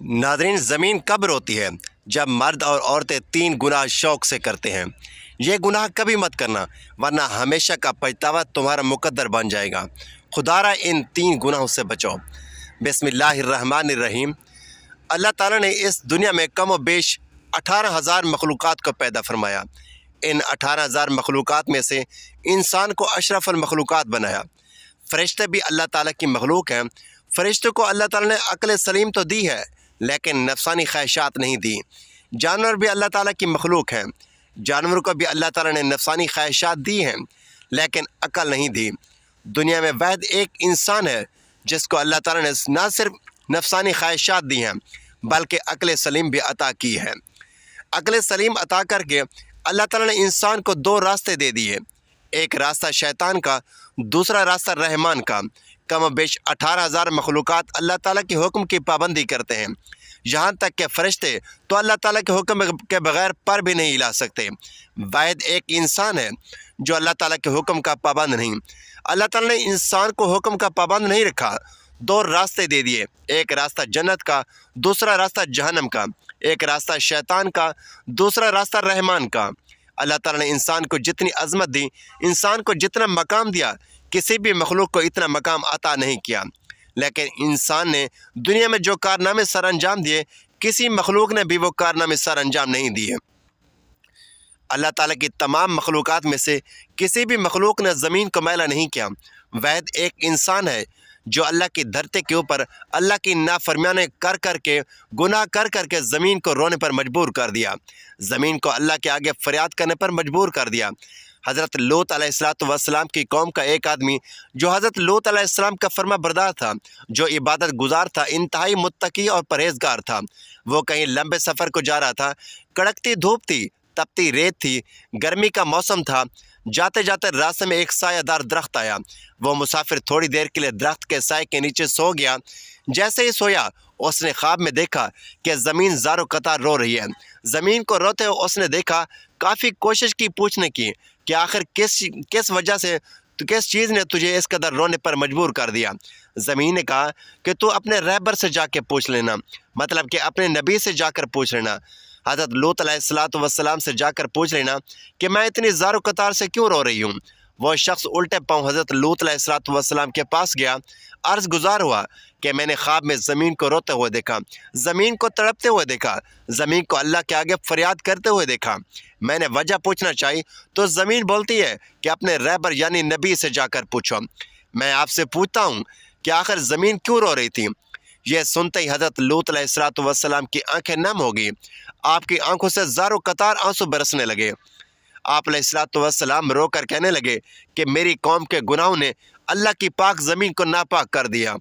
ناظرین، زمین کب روتی ہے؟ جب مرد اور عورتیں 3 گناہ شوق سے کرتے ہیں۔ یہ گناہ کبھی مت کرنا، ورنہ ہمیشہ کا پچھتاوا تمہارا مقدر بن جائے گا۔ خدارا ان 3 گناہوں سے بچو۔ بسم اللہ الرحمن الرحیم۔ اللہ تعالیٰ نے اس دنیا میں کم و بیش 18,000 مخلوقات کو پیدا فرمایا۔ ان 18,000 مخلوقات میں سے انسان کو اشرف المخلوقات بنایا۔ فرشتے بھی اللہ تعالیٰ کی مخلوق ہیں۔ فرشتوں کو اللہ تعالیٰ نے عقل سلیم تو دی ہے، لیکن نفسانی خواہشات نہیں دی۔ جانور بھی اللہ تعالیٰ کی مخلوق ہیں۔ جانور کو بھی اللہ تعالیٰ نے نفسانی خواہشات دی ہیں، لیکن عقل نہیں دی۔ دنیا میں واحد ایک انسان ہے جس کو اللہ تعالیٰ نے نہ صرف نفسانی خواہشات دی ہیں، بلکہ عقل سلیم بھی عطا کی ہے۔ عقل سلیم عطا کر کے اللہ تعالیٰ نے انسان کو 2 راستے دے دیے، ایک راستہ شیطان کا، دوسرا راستہ رحمان کا۔ کم و بیش 18,000 مخلوقات اللہ تعالیٰ کے حکم کی پابندی کرتے ہیں، یہاں تک کہ فرشتے تو اللہ تعالیٰ کے حکم کے بغیر پر بھی نہیں ہلا سکتے۔ واحد ایک انسان ہے جو اللہ تعالیٰ کے حکم کا پابند نہیں۔ اللہ تعالیٰ نے انسان کو حکم کا پابند نہیں رکھا، 2 راستے دے دیے، ایک راستہ جنت کا، دوسرا راستہ جہنم کا، ایک راستہ شیطان کا، دوسرا راستہ رحمان کا۔ اللہ تعالیٰ نے انسان کو جتنی عظمت دی، انسان کو جتنا مقام دیا، کسی بھی مخلوق کو اتنا مقام عطا نہیں کیا۔ لیکن انسان نے دنیا میں جو کارنامے سر انجام دیے، کسی مخلوق نے بھی وہ کارنامے سر انجام نہیں دیے۔ اللہ تعالیٰ کی تمام مخلوقات میں سے کسی بھی مخلوق نے زمین کو میلا نہیں کیا۔ واحد ایک انسان ہے جو اللہ کی دھرتی کے اوپر اللہ کی نافرمانی کر کر کے، گناہ کر کر کے زمین کو رونے پر مجبور کر دیا، زمین کو اللہ کے آگے فریاد کرنے پر مجبور کر دیا۔ حضرت لوط علیہ السلام کی قوم کا ایک آدمی جو حضرت لوط علیہ السلام کا فرما بردار تھا، جو عبادت گزار تھا، انتہائی متقی اور پرہیزگار تھا، وہ کہیں لمبے سفر کو جا رہا تھا۔ کڑکتی دھوپ تھی، تپتی ریت تھی، گرمی کا موسم تھا۔ جاتے جاتے راستے میں ایک سایہ دار درخت آیا۔ وہ مسافر تھوڑی دیر کے لیے درخت کے سائے کے نیچے سو گیا۔ جیسے ہی سویا، اس نے خواب میں دیکھا کہ زمین زار و قطار رو رہی ہے۔ زمین کو روتے ہوئے اس نے دیکھا، کافی کوشش کی پوچھنے کی کہ آخر کس وجہ سے، کس چیز نے تجھے اس قدر رونے پر مجبور کر دیا۔ زمین نے کہا کہ تو اپنے رہبر سے جا کے پوچھ لینا، مطلب کہ اپنے نبی سے جا کر پوچھ لینا، حضرت لوط علیہ السلام سے جا کر پوچھ لینا کہ میں اتنی زار و قطار سے کیوں رو رہی ہوں۔ وہ شخص الٹے پاؤں حضرت لوط علیہ السلام کے پاس گیا، عرض گزار ہوا کہ میں نے خواب میں زمین کو روتے ہوئے دیکھا، زمین کو تڑپتے ہوئے دیکھا، زمین کو اللہ کے آگے فریاد کرتے ہوئے دیکھا۔ میں نے وجہ پوچھنا چاہی تو زمین بولتی ہے کہ اپنے رہبر یعنی نبی سے جا کر پوچھو۔ میں آپ سے پوچھتا ہوں کہ آخر زمین کیوں رو رہی تھی؟ یہ سنتے ہی حضرت لوط علیہ السلام کی آنکھیں نم ہو گئی، آپ کی آنکھوں سے زار و قطار آنسو برسنے لگے۔ آپ علیہ السلام رو کر کہنے لگے کہ میری قوم کے گناہوں نے اللہ کی پاک زمین کو ناپاک کر دیا،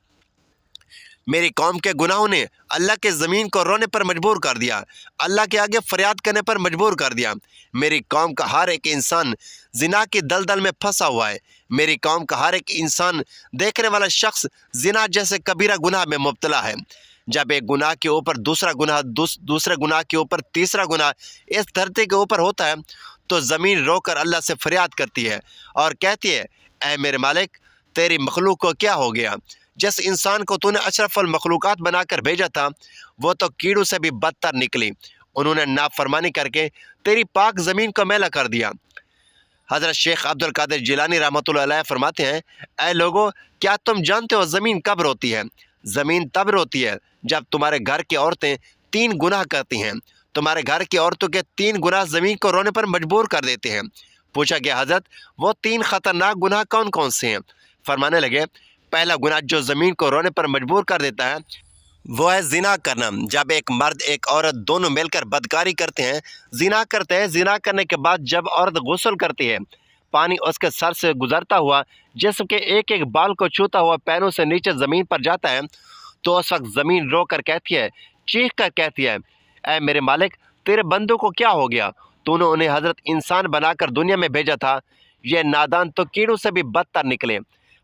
میری قوم کے گناہوں نے اللہ کے زمین کو رونے پر مجبور کر دیا، اللہ کے آگے فریاد کرنے پر مجبور کر دیا۔ میری قوم کا ہر ایک انسان زنا کی دلدل میں پھنسا ہوا ہے، میری قوم کا ہر ایک انسان، دیکھنے والا شخص زنا جیسے کبیرہ گناہ میں مبتلا ہے۔ جب ایک گناہ کے اوپر دوسرا گناہ، دوسرے گناہ کے اوپر تیسرا گناہ اس دھرتی کے اوپر ہوتا ہے، تو زمین رو کر اللہ سے فریاد کرتی ہے اور کہتی ہے، اے میرے مالک، تیری مخلوق کو کیا ہو گیا؟ جس انسان کو تو نے اشرف المخلوقات بنا کر بھیجا تھا، وہ تو کیڑوں سے بھی بدتر نکلی، انہوں نے نافرمانی کر کے تیری پاک زمین کو میلا کر دیا۔ حضرت شیخ عبد القادر جیلانی رحمۃ اللہ علیہ فرماتے ہیں، اے لوگو، کیا تم جانتے ہو زمین کب روتی ہے؟ زمین تب روتی ہے جب تمہارے گھر کی عورتیں 3 گناہ کرتی ہیں۔ تمہارے گھر کی عورتوں کے 3 گناہ زمین کو رونے پر مجبور کر دیتے ہیں۔ پوچھا گیا، حضرت وہ 3 خطرناک گناہ کون کون سے ہیں؟ فرمانے لگے، پہلا گناہ جو زمین کو رونے پر مجبور کر دیتا ہے وہ ہے زنا کرنا۔ جب ایک مرد ایک عورت دونوں مل کر بدکاری کرتے ہیں، زنا کرتے ہیں، زنا کرنے کے بعد جب عورت غسل کرتی ہے، پانی اس کے سر سے گزرتا ہوا جسم کے ایک ایک بال کو چھوتا ہوا پیروں سے نیچے زمین پر جاتا ہے، تو اس وقت زمین رو کر کہتی ہے، چیخ کر کہتی ہے، اے میرے مالک، تیرے بندوں کو کیا ہو گیا؟ تو نے انہیں حضرت انسان بنا کر دنیا میں بھیجا تھا، یہ نادان تو کیڑوں سے بھی بدتر نکلے۔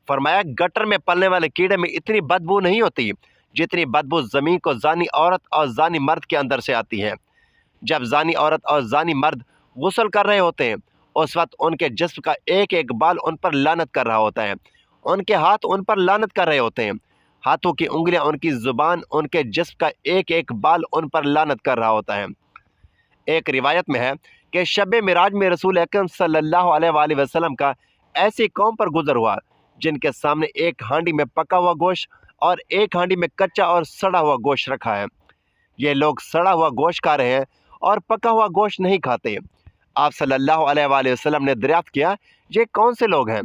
فرمایا، گٹر میں پلنے والے کیڑے میں اتنی بدبو نہیں ہوتی جتنی بدبو زمین کو زانی عورت اور زانی مرد کے اندر سے آتی ہے۔ جب زانی عورت اور زانی مرد غسل کر رہے ہوتے ہیں، اس وقت ان کے جسم کا ایک ایک بال ان پر لعنت کر رہا ہوتا ہے، ان کے ہاتھ ان پر لعنت کر رہے ہوتے ہیں۔ ہاتھوں کی انگلیاں، ان کی زبان، ان کے جسم کا ایک ایک بال ان پر لعنت کر رہا ہوتا ہے۔ ایک روایت میں ہے کہ شب معراج میں رسول اکرم صلی اللہ علیہ وآلہ وسلم کا ایسی قوم پر گزر ہوا جن کے سامنے ایک ہانڈی میں پکا ہوا گوشت اور ایک ہانڈی میں کچا اور سڑا ہوا گوشت رکھا ہے۔ یہ لوگ سڑا ہوا گوشت کھا رہے ہیں اور پکا ہوا گوشت نہیں کھاتے۔ آپ صلی اللہ علیہ وآلہ وسلم نے دریافت کیا، یہ کون سے لوگ ہیں؟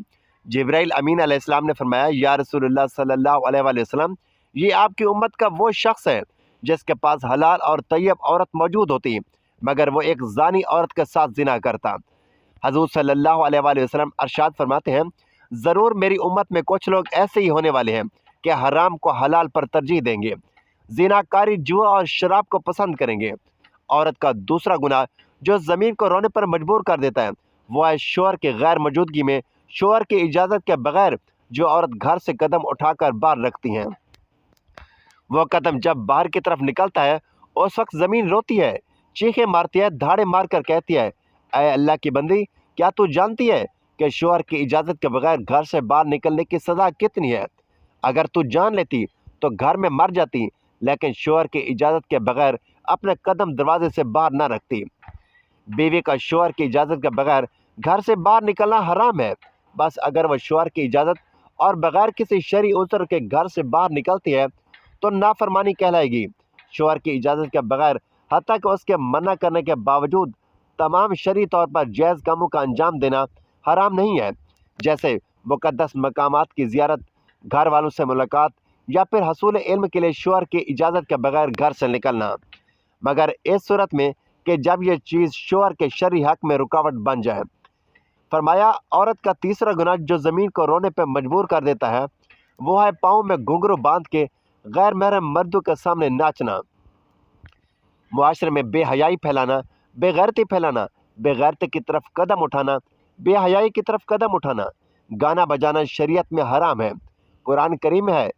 جبرائیل امین علیہ السلام نے فرمایا، یا رسول اللہ صلی اللہ علیہ وآلہ وسلم، یہ آپ کی امت کا وہ شخص ہے جس کے پاس حلال اور طیب عورت موجود ہوتی مگر وہ ایک زانی عورت کے ساتھ زنا کرتا۔ حضور صلی اللہ علیہ وآلہ وسلم ارشاد فرماتے ہیں، ضرور میری امت میں کچھ لوگ ایسے ہی ہونے والے ہیں کہ حرام کو حلال پر ترجیح دیں گے، زنا کاری، جوا اور شراب کو پسند کریں گے۔ عورت کا دوسرا گناہ جو زمین کو رونے پر مجبور کر دیتا ہے وہ ہے شوہر کی غیر موجودگی میں شوہر کی اجازت کے بغیر جو عورت گھر سے قدم اٹھا کر باہر رکھتی ہیں۔ وہ قدم جب باہر کی طرف نکلتا ہے اس وقت زمین روتی ہے، چیخیں مارتی ہے، دھاڑے مار کر کہتی ہے، اے اللہ کی بندی، کیا تو جانتی ہے کہ شوہر کی اجازت کے بغیر گھر سے باہر نکلنے کی سزا کتنی ہے؟ اگر تو جان لیتی تو گھر میں مر جاتی، لیکن شوہر کی اجازت کے بغیر اپنے قدم دروازے سے باہر نہ رکھتی۔ بیوی کا شوہر کی اجازت کے بغیر گھر سے باہر نکلنا حرام ہے، بس اگر وہ شوہر کی اجازت اور بغیر کسی شرعی عذر کے گھر سے باہر نکلتی ہے تو نافرمانی کہلائے گی۔ شوہر کی اجازت کے بغیر حتیٰ کہ اس کے منع کرنے کے باوجود تمام شرعی طور پر جائز کاموں کا انجام دینا حرام نہیں ہے، جیسے مقدس مقامات کی زیارت، گھر والوں سے ملاقات، یا پھر حصول علم کے لیے شوہر کی اجازت کے بغیر گھر سے نکلنا، مگر اس صورت میں کہ جب یہ چیز شوہر کے شرعی حق میں رکاوٹ بن جائے۔ فرمایا، عورت کا تیسرا گناہ جو زمین کو رونے پہ مجبور کر دیتا ہے وہ ہے پاؤں میں گھنگرو باندھ کے غیر محرم مردوں کے سامنے ناچنا، معاشرے میں بے حیائی پھیلانا، بے غیرتی پھیلانا، بے غیرتی کی طرف قدم اٹھانا، بے حیائی کی طرف قدم اٹھانا، گانا بجانا شریعت میں حرام ہے، قرآن کریم میں ہے،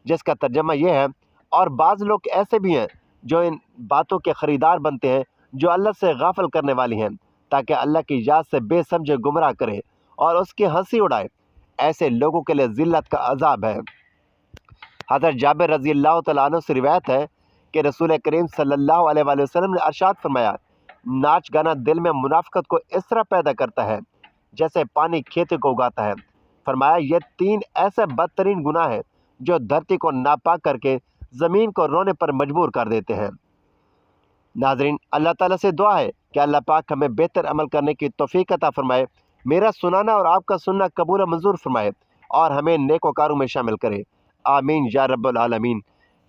جس کا ترجمہ یہ ہے، اور بعض لوگ ایسے بھی ہیں جو ان باتوں کے خریدار بنتے ہیں جو اللہ سے غافل کرنے والی ہیں تاکہ اللہ کی یاد سے بے سمجھے گمراہ کرے اور اس کی ہنسی اڑائے، ایسے لوگوں کے لیے ذلت کا عذاب ہے۔ حضرت جابر رضی اللہ تعالیٰ عنہ سے روایت ہے کہ رسول کریم صلی اللہ علیہ وآلہ وسلم نے ارشاد فرمایا، ناچ گانا دل میں منافقت کو اس طرح پیدا کرتا ہے جیسے پانی کھیتی کو اگاتا ہے۔ فرمایا، یہ تین ایسے بدترین گناہ ہیں جو دھرتی کو ناپاک کر کے زمین کو رونے پر مجبور کر دیتے ہیں۔ ناظرین، اللہ تعالیٰ سے دعا ہے کہ اللہ پاک ہمیں بہتر عمل کرنے کی توفیق عطا فرمائے، میرا سنانا اور آپ کا سننا قبول و منظور فرمائے اور ہمیں نیکوکاروں میں شامل کرے، آمین یا رب العالمین۔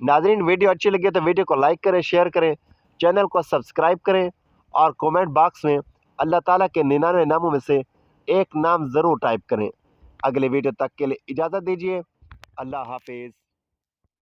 ناظرین، ویڈیو اچھی لگے تو ویڈیو کو لائک کریں، شیئر کریں، چینل کو سبسکرائب کریں اور کومنٹ باکس میں اللہ تعالیٰ کے 99 ناموں میں سے ایک نام ضرور ٹائپ کریں۔ اگلے ویڈیو تک کے لیے اجازت دیجیے، اللہ حافظ۔